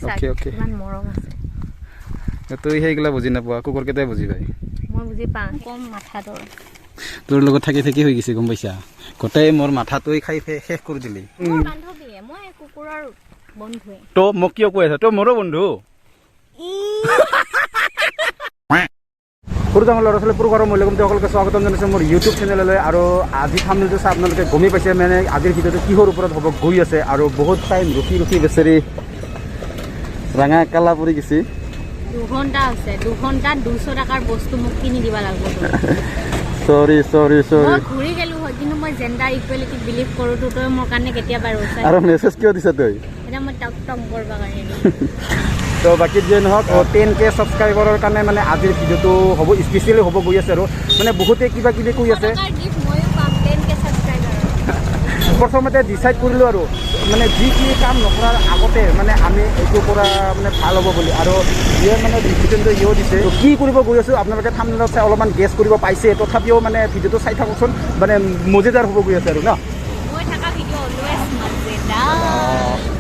Okay okay ইমান মৰম আছে তুই সেইগিলা বুজি নাপোৱা কুকুৰ কেইটাই বুজি পায় মই বুজি পাওঁ কম মাথাটোৰ তোৰ লগত থাকি থাকি হৈ গৈছে গম পাইছা গোটেই মোৰ মাথাটোই খাই শেষ কৰি দিলি মোৰ বান্ধৱীয়ে মই কুকুৰৰ বন্ধুৱে তো মোক কিয় কৈ আছা তই মোৰো বন্ধু সৰু ডাঙৰ ল'ৰা ছোৱালী পুৰুষৰ মহিলাগমী সকলোকে স্বাগতম জনাইছোঁ মোৰ ইউটিউব চেনেললৈ আৰু আজি থাম্বনেইলটো চাই আপোনালোকে গমেই পাইছে মানে আজিৰ ভিডিঅ'টো কিহৰ ওপৰত হ'ব গৈ আছে আৰু বহুত টাইম ৰখি ৰখি বেচেৰি ৰঙা কালা পৰি গৈছে 2 ঘণ্টা আছে 2 ঘণ্টাত 200 টকাৰ বস্তু মোক কিনি দিব লাগিব সৰি মই ঘূৰি গেলো হয় কিন্তু মই জেন্ডাৰ ইকুৱেলিটিক বিলিভ কৰোঁ তই মোৰ কাৰণে কেতিয়াবা ৰৈছা আৰু মেছেজ কিয় দিছা তই এটা মই টক কৰিব কাৰণে তো বাকী যে নহওক 10K ছাবস্ক্ৰাইবাৰৰ কাৰণে মানে আজিৰ ভিডিঅ'টো হ'ব স্পেচিয়েলি হ'ব গৈ আছে আৰু মানে বহুতে কিবা কিবি কৈ আছে ময়ো পাম 10K ছাবস্ক্ৰাইবাৰ প্ৰথমতে ডিচাইড কৰিলোঁ আৰু মানে যি কি কাম নকৰাৰ আগতে মানে আমি এইটো পৰা মানে ভাল হ'ব বুলি আৰু ইয়ে মানে ডিচিশ্যনটো ইয়েও দিছে কি কৰিব গৈ আছোঁ আপোনালোকে থাম্বনেইলত চাই অলপমান গেছ কৰিব পাইছে তথাপিও মানে ভিডিঅ'টো চাই থাককচোন মানে মজেদাৰ হ'ব গৈ আছে আৰু ন মই থকা ভিডিঅ' অলৱেজ মজেদাৰ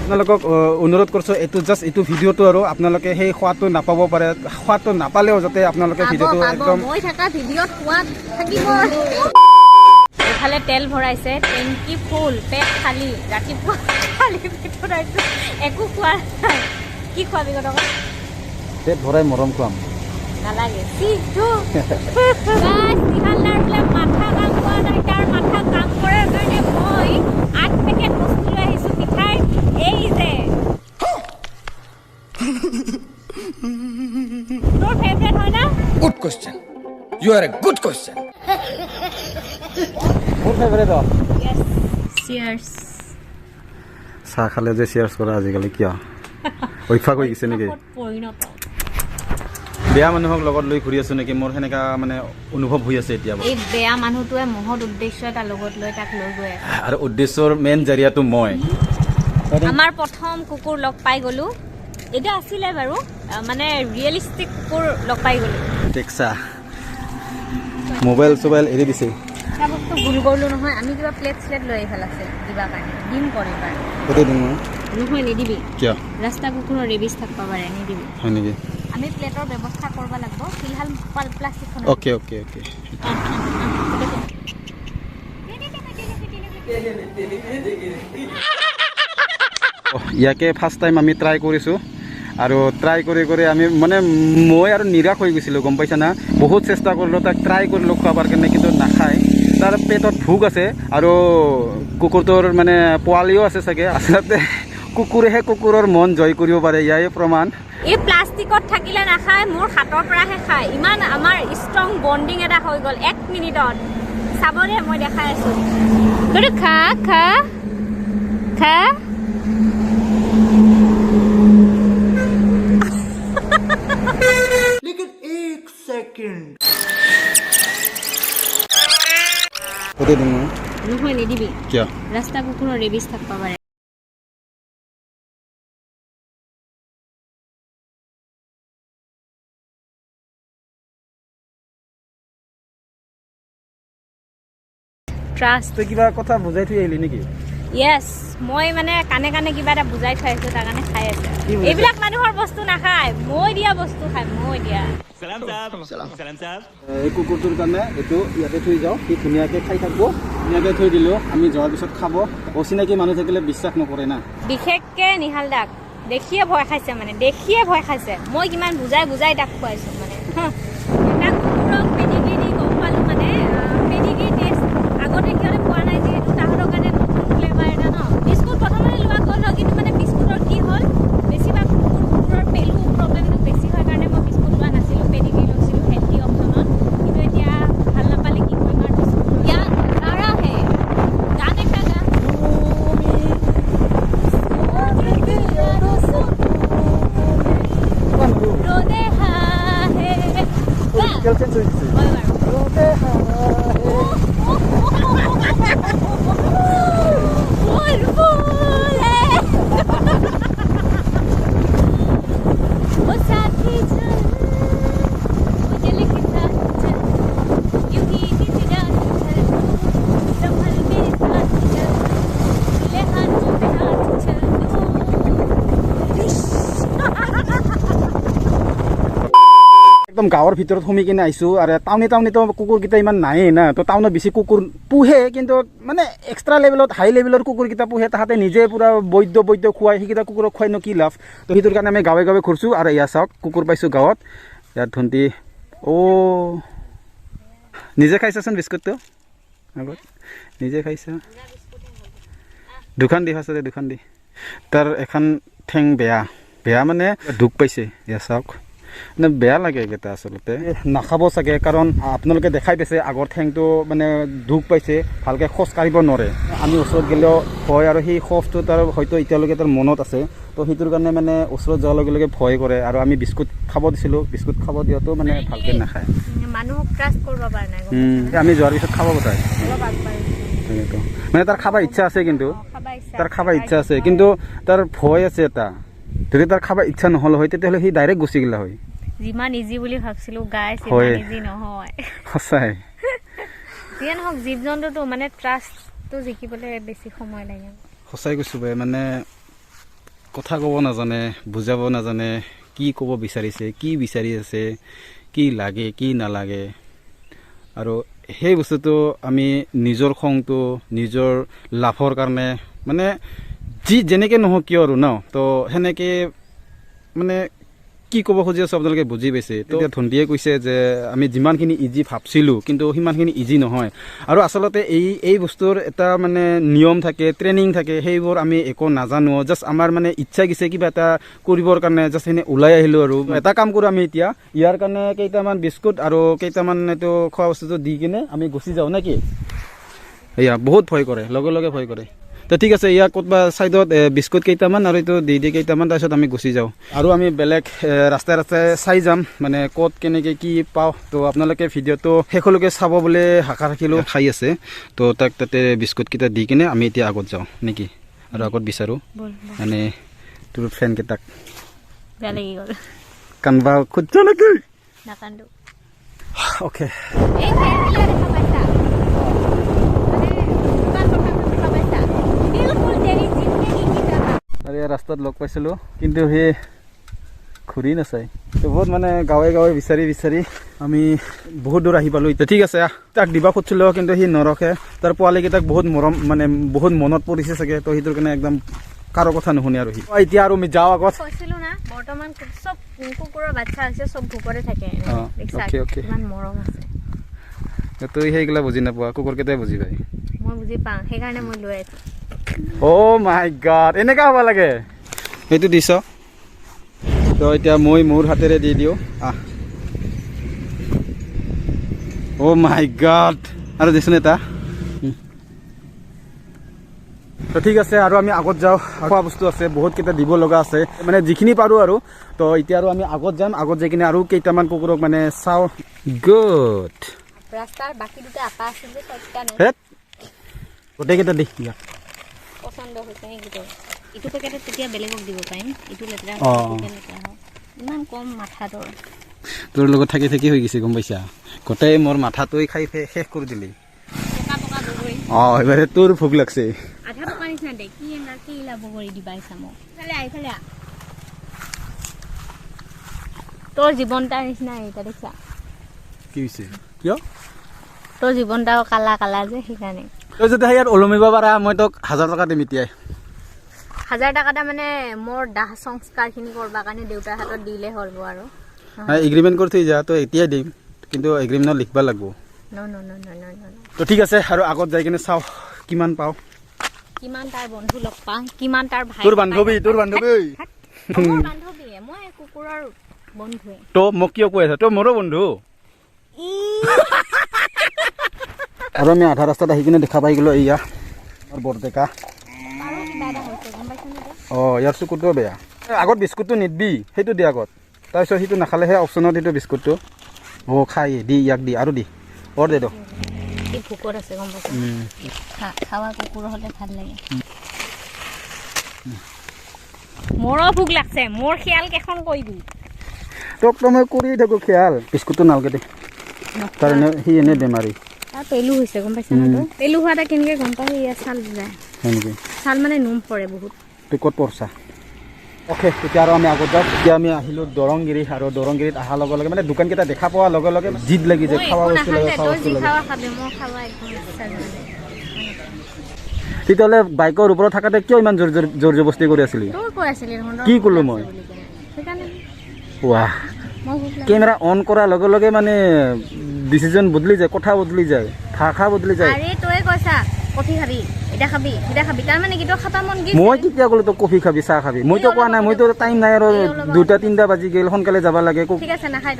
আপোনালোকক অনুৰোধ কৰিছোঁ এইটো জাষ্ট এইটো ভিডিঅ'টো আৰু আপোনালোকে সেই সোৱাদটো নাপাব পাৰে সোৱাদটো নাপালেও যাতে আপোনালোকে ভিডিঅ'টো একদম মই থকা ভিডিঅ'ত সোৱাদ থাকিব এফালে তেল ভৰাইছে টেংকি ফুল পেট খালী ৰাতিপুৱা খালী পেটত আহিছোঁ একো খোৱা নাই কি খোৱাবি কথা পেট ভৰাই মৰম খুৱাম নালাগে নিহালদাৰ বোলে মাথা কাম কৰা নাই তাৰ মাথা কাম কৰাৰ কাৰণে মই 8 পেকেট বস্তু লৈ আহিছোঁ মিঠাই এই যে তোৰ ফেভৰেট হয় না Good question. You are a good question. মোৰ ফেভৰেট Yes. Cheers. চাহ খালে যে শ্বেয়াৰ্ছ কৰা আজিকালি কিয় অভ্যাস হৈ গৈছে নেকি পৰিণত বেয়া মানুহক লগত লৈ ঘূৰি আছোঁ নেকি মোৰ সেনেকা মানে অনুভৱ হৈ আছে এতিয়া এই বেয়া মানুহটোৱে মহৎ উদ্দেশ্য এটা লগত লৈ তাক লৈ গৈ আছে আৰু উদ্দেশ্যৰ মেইন জাৰিয়াটো মই আমাৰ প্ৰথম কুকুৰ লগ পাই গ'লো এটা আছিলে বাৰু মানে ৰিয়েলিষ্টিক কুকুৰ লগ পাই গ'লো টেক্সা মোবাইল চোবাইল এৰি দিছে এটা বস্তু ভুল কৰিলোঁ নহয় আমি কিবা প্লেট শ্লেট লৈ আহি পেলাইছে কিবা কাৰণে দিম কৰে বাৰু গোটেই দিন নহয় নিদিবি কিয় ৰাস্তা কুকুৰৰ ৰেবিজ থাকিব পাৰে নিদিবি হয় নেকি আমি প্লেটৰ ব্যৱস্থা কৰিব লাগিব ফিলহাল প্লাষ্টিকখন অ'কে অ'কে অ'কে ইয়াকে ফাৰ্ষ্ট টাইম আমি ট্ৰাই কৰিছোঁ আৰু ট্ৰাই কৰি কৰি আমি মানে মই আৰু নিৰাশ হৈ গৈছিলোঁ গম পাইছা না বহুত চেষ্টা কৰিলোঁ তাক ট্ৰাই কৰিলোঁ খোৱাবৰ কাৰণে কিন্তু নাখায় তাৰ পেটত ভোক আছে আৰু কুকুৰটোৰ মানে পোৱালিও আছে চাগে আচলতে কুকুৰেহে কুকুৰৰ মন জয় কৰিব পাৰে ইয়াৰে প্ৰমাণ এই প্লাষ্টিকত থাকিলে নাখায় মোৰ হাতৰ পৰাহে খায় ইমান আমাৰ ষ্ট্ৰং বণ্ডিং এটা হৈ গ'ল 1 মিনিটত চাবনে মই দেখাই আছোঁ তই খা খা খা लेकिन एक सेकंड গোটেই দিন নহয় নিদিবি কিয় ৰাস্তা কুকুৰৰ ৰেবিজ থাকিব পাৰে ট্ৰাষ্ট তই কিবা কথা বুজাই থৈ আহিলি নেকি য়েছ মই মানে কাণে কাণে কিবা এটা বুজাই থৈ আহিছোঁ তাৰ কাৰণে খাই আছে কি বুজাইছে? এইবিলাক মানুহৰ বস্তু নাখায় মই দিয়া বস্তু খায় মই দিয়া এই কুকুৰটোৰ কাৰণে এইটো ইয়াতে থৈ যাওঁ সি ধুনীয়াকৈ খাই থাকিব ধুনীয়াকৈ থৈ দিলোঁ আমি যোৱাৰ পিছত খাব অচিনাকি মানুহ থাকিলে বিশ্বাস নকৰে না বিশেষকৈ নিহালদাক দেখিয়ে ভয় খাইছে মানে মই কিমান বুজাই বুজাই তাক খুৱাইছোঁ মানে এটা কুকুৰক পেডিগ্ৰী দি গম পালোঁ মানে পেডিগ্ৰী টেষ্ট আগতে সিহঁতে পোৱা নাই যিহেতু তাহাঁতৰ কাৰণে নতুন ফ্লেভাৰ এটা ন বিস্কুট প্ৰথমতে লোৱা গ'ল কিন্তু মানে বিস্কুটৰ কি হ'ল বেছিভাগ কুকুৰৰ পেলু প্ৰব্লেমটো বেছি হয় কাৰণে মই বিস্কুট লোৱা নাছিলোঁ পেডিগ্ৰী লৈছিলোঁ হেল্থি অপশ্যনত কিন্তু এতিয়া ভাল নাপালে কি কৰিম আৰু বিস্কুট ইয়া নাৰা হে গান একটা গান ৰোদে হা হে কেলচেন হৈ গৈছে হয় বাৰু একদম গাঁৱৰ ভিতৰত সোমাই কিনে আহিছোঁ আৰু টাউনেতো কুকুৰকেইটা ইমান নায়েই না তো টাউনত বেছি কুকুৰ পোহে কিন্তু মানে এক্সট্ৰা লেভেলত হাই লেভেলৰ কুকুৰকেইটা পোহে তাহাঁতে নিজে পূৰা বৈদ্য খুৱাই সেইকেইটা কুকুৰক খুৱাইনো কি লাভ তো সেইটোৰ কাৰণে আমি গাঁৱে গাঁৱে ঘূৰিছোঁ আৰু ইয়াত চাওক কুকুৰ পাইছোঁ গাঁৱত ইয়াত ধুন্তি নিজে খাইছাচোন বিস্কুটটো আগত নিজে খাইছা দুখন দি ফাৰ্ষ্টতে দুখন দি তাৰ এখন ঠেং বেয়া মানে দুখ পাইছে ইয়াত চাওক মানে বেয়া লাগে এইকেইটা আচলতে নাখাব চাগে কাৰণ আপোনালোকে দেখাই পাইছে আগৰ ঠেংটো মানে দুখ পাইছে ভালকৈ খোজ কাঢ়িব নোৱাৰে আমি ওচৰত গ'লেও ভয় আৰু সেই খোজটো তাৰ হয়তো এতিয়ালৈকে তাৰ মনত আছে তো সেইটোৰ কাৰণে মানে ওচৰত যোৱাৰ লগে লগে ভয় কৰে আৰু আমি বিস্কুট খাব দিছিলোঁ বিস্কুট খাব দিয়াতো মানে ভালকৈ নাখায় মানুহক ট্ৰাষ্ট কৰিব পৰা নাই আমি যোৱাৰ পিছত খাব বতাই মানে তাৰ খাব ইচ্ছা আছে কিন্তু তাৰ খাব ইচ্ছা আছে কিন্তু তাৰ ভয় আছে এটা যদি তাৰ খাব ইচ্ছা নহ'ল হয় তেতিয়াহ'লে সি ডাইৰেক্ট গুচি গ'লা হয় যিমান ইজি বুলি ভাবিছিলোঁ গাই সিমান ইজি নহয় সঁচাই যিয়ে নহওক জীৱ জন্তুটো মানে ট্ৰাষ্টটো জিকিবলৈ বেছি সময় লাগে সঁচাই কৈছোঁ বাই মানে কথা ক'ব নাজানে বুজাব নাজানে কি ক'ব বিচাৰিছে কি বিচাৰি আছে কি লাগে কি নালাগে আৰু সেই বস্তুটো আমি নিজৰ খংটো নিজৰ লাভৰ কাৰণে মানে যেনেকৈ নহওক কিয় আৰু ন তো সেনেকৈ মানে কি ক'ব খুজি আছোঁ আপোনালোকে বুজি পাইছে তো এতিয়া ধন্তিয়ে কৈছে যে আমি যিমানখিনি ইজি ভাবছিলোঁ কিন্তু সিমানখিনি ইজি নহয় আৰু আচলতে এই বস্তুৰ এটা মানে নিয়ম থাকে ট্ৰেইনিং থাকে সেইবোৰ আমি একো নাজানো জাষ্ট আমাৰ মানে ইচ্ছা গৈছে কিবা এটা কৰিবৰ কাৰণে জাষ্ট এনে ওলাই আহিলোঁ আৰু এটা কাম কৰোঁ আমি এতিয়া ইয়াৰ কাৰণে কেইটামান বিস্কুট আৰু কেইটামান এইটো খোৱা বস্তুটো দি কিনে আমি গুচি যাওঁ নে কি এয়া বহুত ভয় কৰে লগে লগে ভয় কৰে তো ঠিক আছে ইয়াক ক'তবা ছাইডত বিস্কুট কেইটামান আৰু এইটো দি কেইটামান তাৰপিছত আমি গুচি যাওঁ আৰু আমি বেলেগ ৰাস্তাই চাই যাম মানে ক'ত কেনেকৈ কি পাওঁ তো আপোনালোকে ভিডিঅ'টো শেষলৈকে চাব বুলি আশা ৰাখিলোঁ খাই আছে তো তাক তাতে বিস্কুটকেইটা দি কিনে আমি এতিয়া আগত যাওঁ নেকি আৰু আগত বিচাৰোঁ মানে তোৰ ফ্ৰেণ্ডকেইটাক বেয়া লাগি গ'ল কান্দবা খুজিছ নেকি নাকান্দো অ'কে এই ফেৰিয়া দেখা পাইছা আৰু ইয়াৰ ৰাস্তাত লগ পাইছিলোঁ কিন্তু সি ঘূৰি নাচায় তো বহুত মানে গাঁৱে গাঁৱে বিচাৰি আমি বহুত দূৰ আহি পালোঁ এতিয়া ঠিক আছে তাক দিবা খুজিছিলোঁ কিন্তু সি নৰখে তাৰ পোৱালিকেইটাক বহুত মৰম মানে বহুত মনত পৰিছে চাগে তো সেইটোৰ কাৰণে একদম কাৰো কথা নুশুনে আৰু সি এতিয়া আৰু আমি যাওঁ আগত কৈছিলোঁ না বৰ্তমান চব কুকুৰৰ বাচ্চা আছে চব ভোকতে থাকে ইমান মৰম আছে তই সেইগিলা বুজি নাপোৱা কুকুৰকেইটাই বুজি পায় মই বুজি পাওঁ সেইকাৰণে মই লৈ আছোঁ অ' মাই গড এনেকুৱা হ'ব লাগে সেইটো দিছ তো এতিয়া মই মোৰ হাতেৰে দি দিওঁ অ' মাই গড আৰু দেচোন এটা তো ঠিক আছে আৰু আমি আগত যাওঁ খোৱা বস্তু আছে বহুতকেইটা দিব লগা আছে মানে যিখিনি পাৰোঁ আৰু তো এতিয়া আৰু আমি আগত যাম আগত যাই কিনে আৰু কেইটামান কুকুৰক মানে চাওঁ গুড ৰাস্তাৰ বাকী দুটা আপা আছিল যে ছয়টা নাই হেত গোটেইকেইটা দি ইয়াক পচন্দ হৈছে সেইকেইটা ইটো পেকেটত তেতিয়া বেলেগক দিব পাৰিম ইটো লেতেৰা লেতেৰা হয় ইমান কম মাথাটোৰ তোৰ লগত থাকি থাকি হৈ গৈছে গম পাইছা গোটেই মোৰ মাথাটোই খাই শেষ কৰি দিলি পকা বগৰী এইবাৰে তোৰ ভোক লাগছে আধা পকা নিচিনা দে কি ইলা বগৰী দিবা ইচ্ছা মোক এইফালে তোৰ জীৱনটাৰ নিচিনা এটা দেখিছা কি হৈছে কিয় তোৰ জীৱনটাও কালা কালা যে সেইকাৰণে তই যদি ইয়াত ওলমিব পাৰা মই তোক 1000 টকা দিম এতিয়াই 1000 টকাটা মানে মোৰ দাহ সংস্কাৰখিনি কৰবা কাৰণে দেউতাৰ হাতত দিলে হ'ল আৰু এগ্ৰিমেণ্ট কৰি থৈ যা তই এতিয়াই দিম কিন্তু এগ্ৰিমেণ্টত লিখিব লাগিব তো ঠিক আছে আৰু আগত যাই কিনে চাওঁ কিমান পাওঁ কিমান তাৰ বন্ধু লগ পাওঁ কিমান তাৰ ভাই তোৰ বান্ধৱী মই কুকুৰৰ বন্ধুৱে তো মোক কিয় কৈ আছা তই মোৰো বন্ধু আৰু আমি আধা ৰাস্তাত আহি কিনে দেখা পাই গ'লোঁ এয়া আমাৰ বৰডেকা ইয়াৰ চকুটো বেয়া আগত বিস্কুটটো নিদিবি সেইটো দি আগত তাৰপিছত সেইটো নাখালেহে অপশ্যনত সেইটো বিস্কুটটো খাই দি ইয়াক দি আৰু দি দে দে ভোকত আছে গম পাইছা খাৱা কুকুৰ হ'লে ভাল লাগে মোৰো ভোক লাগছে মোৰ খিয়াল কেইখন কৰিবি তোক তো মই কৰি থাকোঁ খিয়াল বিস্কুটটো নালগে দে কাৰণে সি এনে বেমাৰী তাৰ পেলু হৈছে গম পাইছা না পেলু হোৱা এটা কেনেকৈ গম পাই ইয়াত ছাল যায় হয় নেকি ছাল মানে নোম পৰে বহুত তই ক'ত পঢ়ছা অ'কে তেতিয়া আৰু আমি আগত যাওঁ এতিয়া আমি আহিলোঁ দৰংগিৰি আৰু দৰংগিৰিত অহাৰ লগে লগে মানে দোকানকেইটা দেখা পোৱাৰ লগে লগে জিদ লাগি যায় খাৱা বস্তু লাগে খাৱা বস্তু লাগে তেতিয়াহ'লে বাইকৰ ওপৰত থাকোঁতে কিয় ইমান জোৰ জবস্তি কৰি আছিলি কি ক'লো মই ৱাহ কেমেৰা অন কৰাৰ লগে লগে মানে ডিচিজন বদলি যায় কথা বদলি যায় ভাষা বদলি যায় মই কেতিয়া ক'লো তই কফি খাবি চাহ খাবি মইতো কোৱা নাই মইতো টাইম নাই আৰু 2-3 বাজি গ'ল সোনকালে যাব লাগে ঠিক আছে নাখাই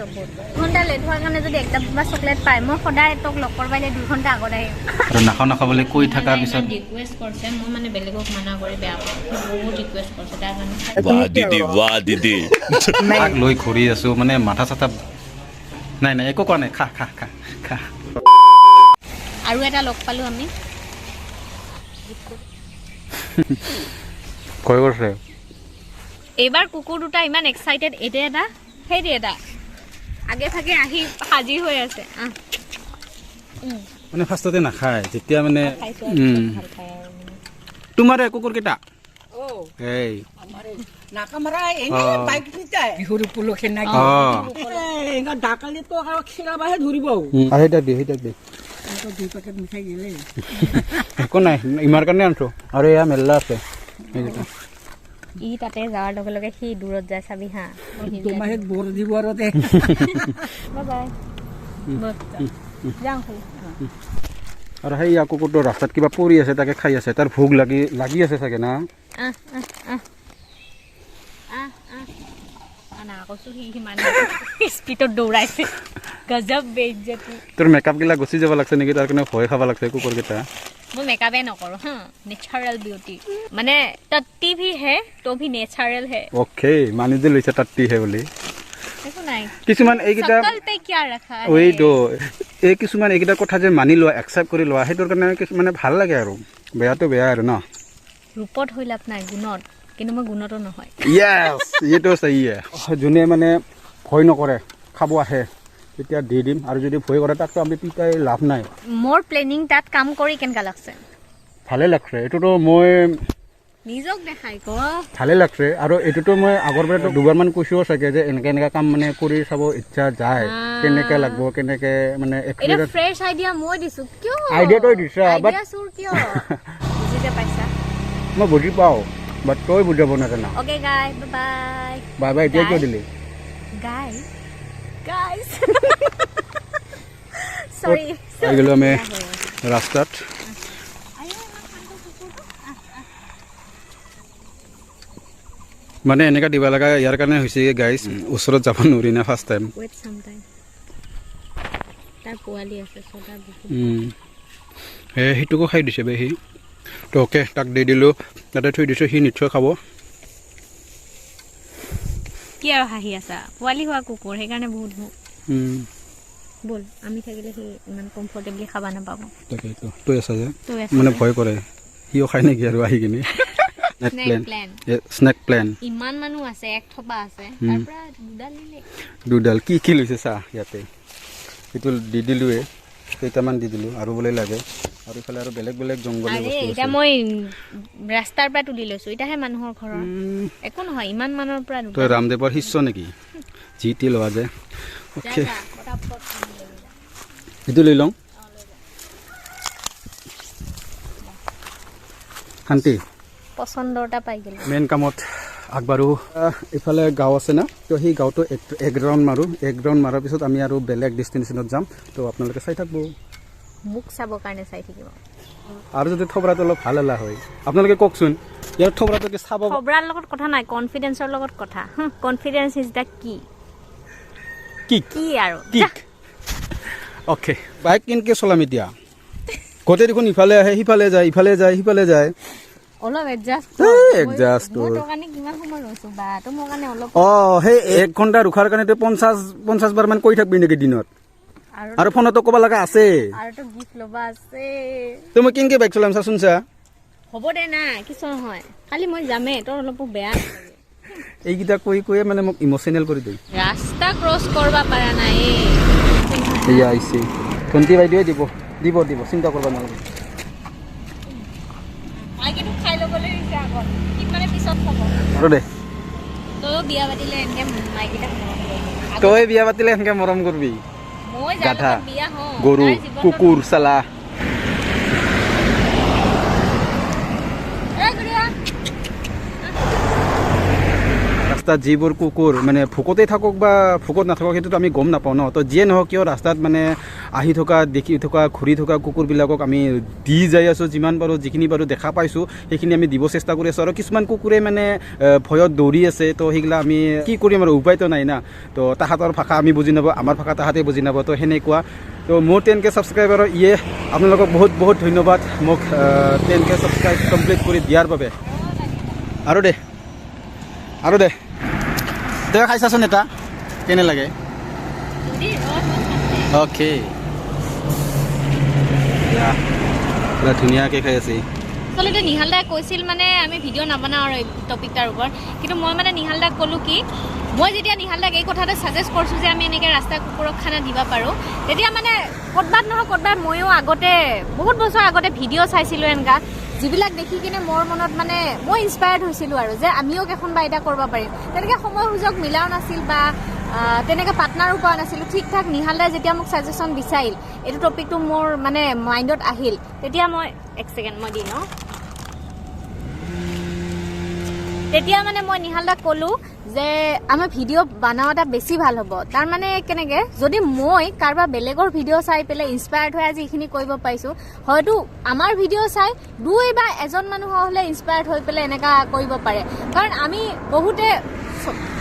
ঘণ্টা লেট হোৱাৰ কাৰণে যদি একটা চকলেট পায় মই সদায় তোক লগ কৰবাইলে 2 ঘণ্টা আগত আহিম আৰু নাখাওঁ বুলি কৈ থকা পিছত ৰিকুৱেষ্ট কৰিছে মই মানে বেলেগক মানা কৰি বেয়া পাওঁ বহুত ৰিকুৱেষ্ট কৰিছে তাৰ কাৰণে वाह दीदी তাক লৈ ঘূৰি আছোঁ মানে মাথা চাথা নাই একো কোৱা নাই খা আৰু এটা লগ পালোঁ আমি ভয় কৰিছে এইবাৰ কুকুৰ দুটা ইমান এক্সাইটেড এতে এটা হেৰি এটা আগে ভাগে আহি সাজি হৈ আছে মানে ফাৰ্ষ্টতে নাখায় যেতিয়া মানে তোমাৰ কুকুৰ কেইটা এই নাকামাৰা এনে বাইক পিটাই বিহুৰ উপলক্ষে নাই এnga ডাকালি তো আৰু খেলাবাহে ধৰিব সেইটা দি দুই পেকেট মিঠাই গেলে একো নাই ইমাৰ কাৰণে আনছো আৰু এয়া মেলা আছে ই তাতে যাৱাৰ লগে লগে সি দূৰত যায় চাবি হা তোমাহে বৰ দিব আৰু দে বাই যাওঁ আৰু সেই কুকুৰটো ৰাস্তাত কিবা পৰি আছে তাকে খাই আছে তাৰ ভোক লাগি আছে চাগে না স্পীডত দৌৰাইছে গজব বেইজ্জতি তোৰ মেকআপ গিলা গুচি যাব লাগছে নেকি তাৰ কাৰণে ভয় খাব লাগছে কুকুৰকেইটা মই মেকআপে নকৰোঁ হা নেচাৰেল বিউটি মানে তত্তি ভি হে তো ভি নেচাৰেল হে অ'কে মানি যে লৈছে তাত্তি হে বুলি একো নাই কিছুমান এইকেইটা সকল পে কিয়া ৰাখা এই কিছুমান এইকেইটা কথা যে মানি লোৱা একচেপ্ট কৰি লোৱা সেইটোৰ কাৰণে মানে ভাল লাগে আৰু বেয়াটো বেয়া আৰু ন ৰূপত হৈ লাভ নাই গুণত কিন্তু মই গুণতো নহয় য়েছ এইটো চাইয়ে যোনে মানে ভয় নকৰে খাব আহে তেতিয়া দি দিম আৰু যদি ভয় কৰে তাকতো আমি পিতাই লাভ নাই মোৰ প্লেনিং তাত কাম কৰি কেনেকা লাগছে ভালে লাগছে এইটোতো মই নিজক দেখাই ক ভালে লাগছে আৰু এইটোতো মই আগৰ পৰাতো দুবাৰমান কৈছোঁ চাগে যে এনেকা কাম মানে কৰি চাব ইচ্ছা যায় কেনেকে লাগব কেনেকে মানে এটা ফ্ৰেছ আইডিয়া মই দিছো কিয় আইডিয়াটো দিছা বাট আইডিয়া সুৰ কিয় বুজিতে পাইছা মই বুজি পাওঁ বাট তই বুজাব নাজানা ওকে গাই বাই বাই এতিয়া কিয় দিলি গাইস সৰি আহি গ'লো আমি ৰাস্তাত মানে এনেকা দিব লগা ইয়াৰ কাৰণে হৈছে গাইজ ওচৰত যাব নোৱাৰি না first time wait some time তাৰ পোৱালি আছে ছটা বহুত সেইটোকো খাই দিছে বে সি তো অ'কে তাক দি দিলোঁ তাতে থৈ দিছোঁ সি নিশ্চয় খাব কি আৰু হাঁহি আছা পোৱালি হোৱা কুকুৰ সেইকাৰণে বহুত বল আমি থাকিলে সি ইমান কমফৰ্টেবলি খাব নাপাব তাকেইতো তই আছা যে মানে ভয় কৰে সিও খাই নেকি আৰু আহি কিনে স্নেক প্লেন ইমান মানুহ আছে এক থপা আছে তাৰ পৰা দুডাল কি লৈছে চা ইয়াতে এইটো দি দিলোঁৱে কেইটামান দি দিলোঁ আৰু বোলে লাগে আৰু ইফালে আৰু বেলেগ বেলেগ জংঘলী বস্তু আছে এতিয়া মই ৰাস্তাৰ পৰা তুলি লৈছোঁ এতিয়াহে মানুহৰ ঘৰৰ একো নহয় ইমান মানুহৰ পৰা তই ৰামদেৱৰ শিষ্য নেকি যি টি লোৱা যায় অ'কে এইটো লৈ লওঁ শান্তি পচন্দৰ এটা পাই গ'লো মেইন কামত আগবাঢ়ো ইফালে গাঁও আছে না তো সেই গাঁৱটো এক ৰাউণ্ড মাৰোঁ এক ৰাউণ্ড মাৰাৰ পিছত আমি আৰু বেলেগ ডেষ্টিনেশ্যনত যাম তো আপোনালোকে চাই থাকিব মোক চাবৰ কাৰণে চাই থাকিব আৰু যদি থবৰাটো অলপ ভাল হ'লা হয় আপোনালোকে কওকচোন ইয়াৰ থবৰাটো কি চাব থবৰাৰ লগত কথা নাই কনফিডেন্সৰ লগত কথা কনফিডেন্স ইজ দ্য কি আৰু অ'কে বাইক কেনেকৈ চলাম এতিয়া গোটেই দেখোন ইফালে আহে সিফালে যায় অলপ এডজাষ্ট মোৰ কাৰণে কিমান সময় লৈছো বা তো মোৰ কাৰণে অলপ সেই 1 ঘণ্টা ৰখাৰ কাৰণে 50 বাৰ মান কৈ থাকবি নেকি দিনত আৰু ফোনতো ক'ব লগা আছে আৰু তো গিফ্ট ল'বা আছে তো মই কেনেকৈ বাইক চলাম চাচোন চা হ'ব দে না কিছু নহয় খালি মই যামে তোৰ অলপ বেয়া এইকেইটা কৈয়ে মানে মোক ইম'চনেল কৰি দিয়ে ৰাস্তা ক্ৰছ কৰিব পৰা নাই এয়া আহিছে ভণ্টি বাইদেৱে দিব চিন্তা কৰিব নালাগে খাই ল'বলৈ দিছে আগত মানে পিছত হ'ব আৰু দে বিয়া পাতিলে এনেকে মাইকেইটাক মৰম কৰিম। তই বিয়া পাতিলে সেনেকে মৰম কৰবি মই যাৰ গাধা লগত বিয়া হওঁ গৰু তাৰ জীৱনটো- কুকুৰ চালা এই গুৰিয়া। ৰাস্তাত যিবোৰ কুকুৰ মানে ভোকতে থাকক বা ভোকত নাথাকক সেইটোতো আমি গম নাপাওঁ ন তো যিয়ে নহওক কিয় ৰাস্তাত মানে আহি থকা দেখি থকা ঘূৰি থকা কুকুৰবিলাকক আমি দি যাই আছোঁ যিমান পাৰোঁ যিখিনি পাৰোঁ দেখা পাইছোঁ সেইখিনি আমি দিব চেষ্টা কৰি আছোঁ আৰু কিছুমান কুকুৰে মানে ভয়ত দৌৰি আছে তো সেইগিলা আমি কি কৰিম আৰু উপায়তো নাই না তো তাহাঁতৰ ভাষা আমি বুজি নাপাওঁ আমাৰ ভাষা তাহাঁতে বুজি নাপাওঁ তো সেনেকুৱা তো মোৰ 10K ছাবস্ক্ৰাইবাৰৰ আপোনালোকক বহুত বহুত ধন্যবাদ মোক 10K ছাবস্ক্ৰাইব কমপ্লিট কৰি দিয়াৰ বাবে আৰু দে তই খাইছাচোন এটা কেনে লাগে যদি ৰস খাইছে। অ'কে ধুনীয়াকৈ খাই আছে আচলতে নিহাল দাই কৈছিল মানে আমি ভিডিঅ' নবনাওঁ আৰু এই টপিকটাৰ ওপৰত কিন্তু মই মানে নিহাল দাক ক'লোঁ কি মই যেতিয়া নিহাল দাক এই কথাটো ছাজেষ্ট কৰিছোঁ যে আমি এনেকৈ ৰাস্তাৰ কুকুৰক খানা দিব পাৰোঁ তেতিয়া মানে ক'ৰবাত নহয় ক'ৰবাত ময়ো আগতে বহুত বছৰ আগতে ভিডিঅ' চাইছিলোঁ এনেকুৱা যিবিলাক দেখি কিনে মোৰ মনত মানে মই ইনস্পায়াৰ্ড হৈছিলোঁ আৰু যে আমিও এখন বা এটা কৰিব পাৰিম তেনেকৈ সময় সুযোগ মিলাও নাছিল বা তেনেকৈ পাৰ্টনাৰো পোৱা নাছিলোঁ ঠিক ঠাক নিহাল দাই যেতিয়া মোক ছাজেশ্যন বিচাৰিল এইটো টপিকটো মোৰ মানে মাইণ্ডত আহিল তেতিয়া মই এক ছেকেণ্ড মই দি লওঁ তেতিয়া মানে মই নিহাল দাক ক'লোঁ যে আমাৰ ভিডিঅ' বনাওঁ এটা বেছি ভাল হ'ব তাৰমানে কেনেকৈ যদি মই কাৰোবাৰ বেলেগৰ ভিডিঅ' চাই পেলাই ইনস্পায়াৰ্ড হৈ আজি এইখিনি কৰিব পাৰিছোঁ হয়তো আমাৰ ভিডিঅ' চাই দুই বা এজন মানুহ হ'লে ইনস্পায়াৰ্ড হৈ পেলাই এনেকুৱা কৰিব পাৰে কাৰণ আমি বহুতে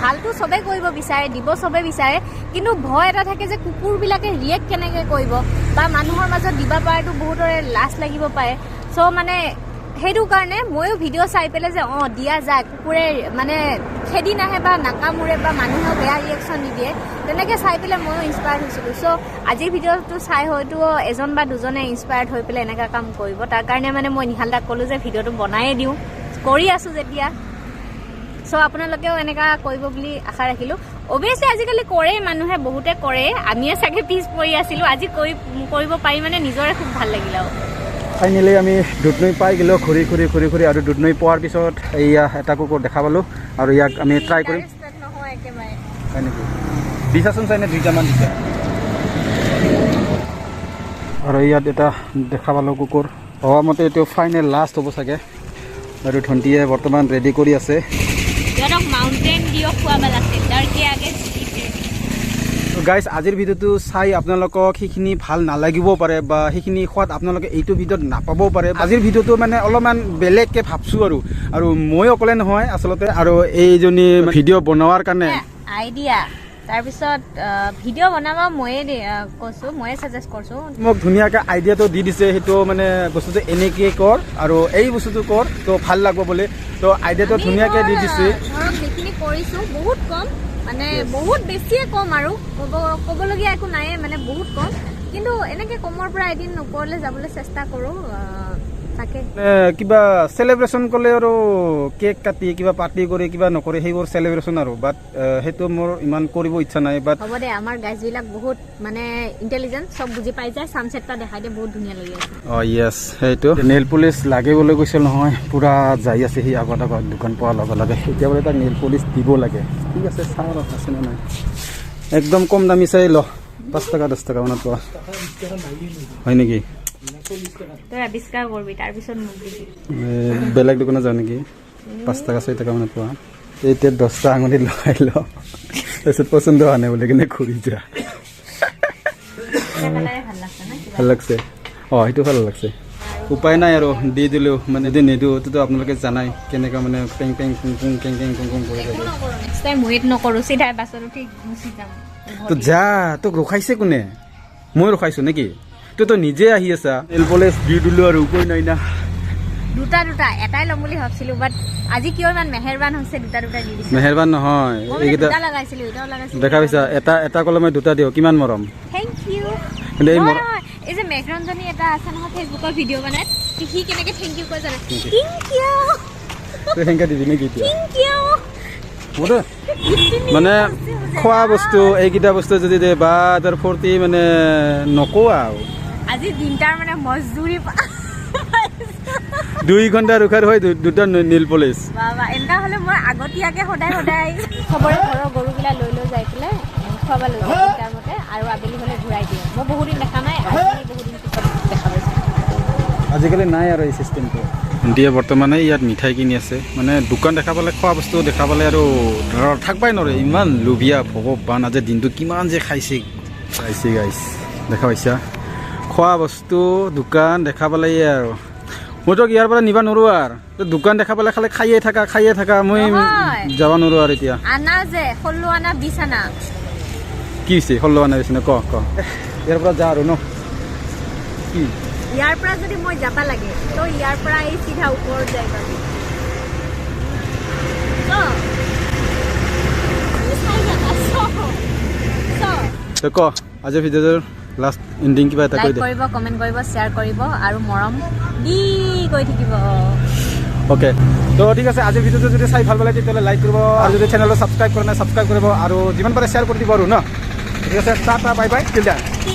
ভালটো চবেই কৰিব বিচাৰে দিব চবেই বিচাৰে কিন্তু ভয় এটা থাকে যে কুকুৰবিলাকে ৰিয়েক্ট কেনেকৈ কৰিব বা মানুহৰ মাজত দিব পৰাটো বহুতৰে লাজ লাগিব পাৰে চ' মানে সেইটো কাৰণে ময়ো ভিডিঅ' চাই পেলাই যে দিয়া যায় কুকুৰে মানে খেদি নাহে বা নাকামোৰে বা মানুহেও বেয়া ৰিয়েকশ্যন নিদিয়ে তেনেকৈ চাই পেলাই ময়ো ইনস্পায়াৰ্ড হৈছিলোঁ চ' আজিৰ ভিডিঅ'টো চাই হয়তো এজন বা দুজনে ইনস্পায়াৰ্ড হৈ পেলাই এনেকুৱা কাম কৰিব তাৰ কাৰণে মানে মই নিহাল দাক ক'লোঁ যে ভিডিঅ'টো বনায়ে দিওঁ কৰি আছোঁ যেতিয়া চ' আপোনালোকেও এনেকুৱা কৰিব বুলি আশা ৰাখিলোঁ অভিয়াছলি আজিকালি কৰেই মানুহে বহুতে কৰে আমিয়ে চাগে পিছ পৰি আছিলোঁ আজি কৰিব পাৰি মানে নিজৰে খুব ভাল লাগিলে আৰু ফাইনেলি আমি দুধনৈ পাই গ'লোঁ ঘূৰি আৰু দুধনৈ পোৱাৰ পিছত এয়া এটা কুকুৰ দেখা পালোঁ আৰু ইয়াক আমি ট্ৰাই কৰিম নহয় একেবাৰে হয় নেকি দিছাচোন চাইনে 2টামান দিছে আৰু ইয়াত এটা দেখা পালোঁ কুকুৰ হোৱা মতে এইটো ফাইনেল লাষ্ট হ'ব চাগে আৰু ধণ্টিয়ে বৰ্তমান ৰেডি কৰি আছে সিহঁতক মাউণ্টেইন ডিউ খুৱাব লাগে ডাৰকে আগে গাইজ আজিৰ ভিডিঅ'টো চাই আপোনালোকক সেইখিনি ভাল নালাগিবও পাৰে বা সেইখিনি সোৱাদ আপোনালোকে এইটো ভিডিঅ'ত নাপাবও পাৰে আজিৰ ভিডিঅ'টো মানে অলপমান বেলেগকৈ ভাবছোঁ আৰু মই অকলে নহয় আচলতে আৰু এইজনী ভিডিঅ' বনোৱাৰ কাৰণে আইডিয়া তাৰপিছত ভিডিঅ' বনাব ময়ে কৈছোঁ ময়ে ছাজেষ্ট কৰিছোঁ মোক ধুনীয়াকৈ আইডিয়াটো দি দিছে সেইটো মানে বস্তুটো এনেকৈ কৰ আৰু এই বস্তুটো কৰ তো ভাল লাগিব বুলি তো আইডিয়াটো ধুনীয়াকৈ দি দিছে ধৰক যিখিনি কৰিছোঁ বহুত কম মানে বহুত বেছিয়ে কম আৰু ক'বলগীয়া একো নাইয়ে মানে বহুত কম কিন্তু এনেকৈ কমৰ পৰা এদিন ওপৰলৈ যাবলৈ চেষ্টা কৰোঁ তাকে কিবা চেলিব্ৰেশ্যন কৰিলে আৰু কেক কাটি কিবা পাৰ্টি কৰি কিবা নকৰে সেইবোৰ চেলিব্ৰেশ্যন আৰু বাট সেইটো মোৰ ইমান কৰিব ইচ্ছা নাই বাট হ'ব দে আমাৰ গাইজবিলাক বহুত মানে ইণ্টেলিজেণ্ট চব বুজি পাই যায় ছানছেট এটা দেখাই দিয়ে বহুত ধুনীয়া লাগি আছে য়েছ সেইটো নেইল পলিচ লাগিবলৈ গৈছিল নহয় পূৰা যাই আছে সি আগত দোকান পোৱাৰ লগে লগে এতিয়া বোলে তাক নেইল পলিচ দিব লাগে ঠিক আছে চাওঁ আৰু আছেনে নাই একদম কম দামী চাই ল 5 টকা 10 টকা মানত পোৱা হয় নেকি তই আৱিষ্কাৰ কৰিবি তাৰপিছত মোক দিবি বেলেগ দোকানত যাওঁ নেকি 5 টকা 6 টকা মানত পোৱা এতিয়া 10টা আঙুলি লগাই ল তাৰপিছত পচন্দ হোৱা নাই বুলি কিনে ঘূৰি যা ভাল লাগছে সেইটো ভাল লাগছে উপায় নাই আৰু দি দিলোঁ মানে যদি নিদিওঁ তো আপোনালোকে জানাই কেনেকুৱা মানে পেং পেং কুং কুং কেং কেং কুং কুং কৰি থাকে নেক্সট টাইম ৱেইট নকৰোঁ চিধাই বাছত উঠি গুচি যাম তো যা তোক ৰখাইছে কোনে মই ৰখাইছোঁ নেকি তই নিজে আহি আছা নেইল পলিচ দি দিলোঁ আৰু উপায় নাই না দুটা এটাই ল'ম বুলি ভাবিছিলোঁ বাট আজি কিয় ইমান মেহেৰবান হৈছে দুটা দি দিছোঁ মেহেৰবান নহয় এইকেইটা দুটা লগাইছিলোঁ এটাও লগাইছিলোঁ দেখা পাইছা এটা ক'লে মই 2টা দিওঁ কিমান মৰম থেংক ইউ কিন্তু এই এই যে মেঘৰঞ্জনী এটা আছে নহয় ফেচবুকৰ ভিডিঅ' বনাই সি কেনেকৈ থেংক ইউ কয় জানে থেংক ইউ তই সেনেকৈ দিবি নেকি এতিয়া থেংক ইউ হ'ব দে মানে খোৱা বস্তু এইকেইটা বস্তু যদি দে বা তাৰ ফূৰ্তি মানে নকওঁ আৰু আজি দিনটাৰ মানে মজদুৰি 2 ঘণ্টা ৰখাৰ হয় 2টা নেইল পলিচ বাবা এনেকুৱা হ'লে মই আগতীয়াকৈ সদায় চবৰে ঘৰৰ গৰুবিলাক লৈ যাই পেলাই খুৱাব লৈ যায় তিনিটাৰ মতে আৰু আবেলি হ'লে ঘূৰাই দিয়ে মই বহুত দিন দেখা নাই আজি বহুত দিন পিছত দেখা পাইছোঁ আজিকালি নাই আৰু এই চিষ্টেমটো ভণ্টিয়ে বৰ্তমানে ইয়াত মিঠাই কিনি আছে মানে দোকান দেখা পালে খোৱা বস্তু দেখা পালে আৰু থাকবাই নোৱাৰে ইমান লোভীয়া ভগৱান আজি দিনটো কিমান যে খাইছে গাইছ দেখা পাইছা খোৱা বস্তু দোকান দেখা পালে আৰু মইতো ইয়াৰ পৰা নিবা নোৱাৰোঁ আৰু দোকান দেখা পালে খালি খায়ে থাকা মই যাব নোৱাৰোঁ আৰু এতিয়া আনা যে 16 আনা 20 আনা কি হৈছে 16 আনা বেছি ক ইয়াৰ পৰা যা আৰু ন কি ইয়াৰ পৰা যদি মই যাব লাগে তো ইয়াৰ পৰা এই চিধা ওপৰত যায় পাবি তো ক আজিৰ ভিডিঅ'টোৰ লাষ্ট এণ্ডিং কিবা এটা কৈ লাইক দে কৰিব কমেণ্ট কৰিব শ্বেয়াৰ কৰিব আৰু মৰম দি কৈ থাকিব অ'কে তো ঠিক আছে আজিৰ ভিডিঅ'টো যদি চাই ভাল পালে তেতিয়াহ'লে লাইক কৰিব আৰু যদি চেনেলটো ছাবস্ক্ৰাইব কৰা নাই ছাবস্ক্ৰাইব কৰিব আৰু যিমান পাৰে শ্বেয়াৰ কৰি দিব আৰু ন ঠিক আছে tata bye bye till then